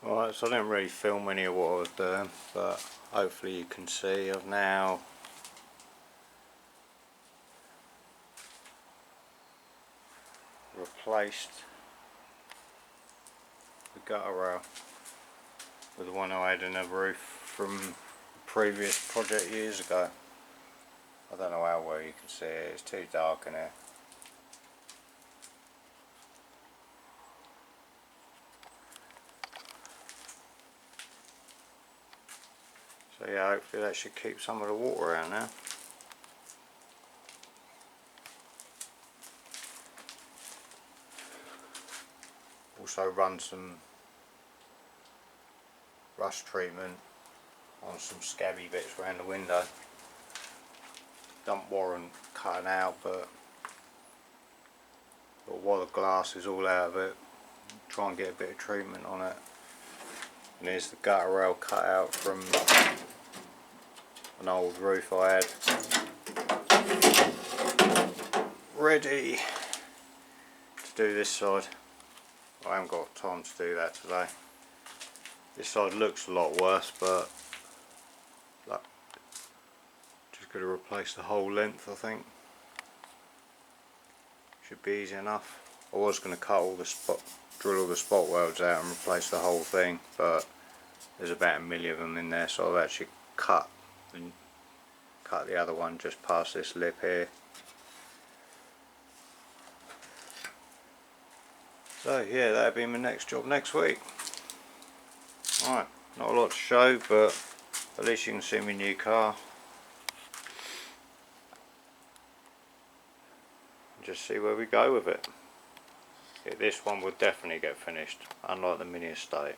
Alright, so I didn't really film any of what I was doing, but hopefully you can see I've now replaced the gutter rail with the one I had in the roof from the previous project years ago. I don't know how well you can see it, it's too dark in here. So yeah, hopefully that should keep some of the water out now. Also run some rust treatment on some scabby bits around the window. Don't warrant cutting out, but while the glass is all out of it, try and get a bit of treatment on it. And here's the gutter rail cut out from an old roof I had, ready to do this side. I haven't got time to do that today. This side looks a lot worse, but look, just going to replace the whole length, I think. Should be easy enough. I was going to cut all the drill all the spot welds out and replace the whole thing, but there's about 1 million of them in there, so I've actually cut the other one just past this lip here. So yeah, that'll be my next job next week. Alright, not a lot to show, but at least you can see my new car. Just see where we go with it. Yeah, this one will definitely get finished, unlike the mini estate.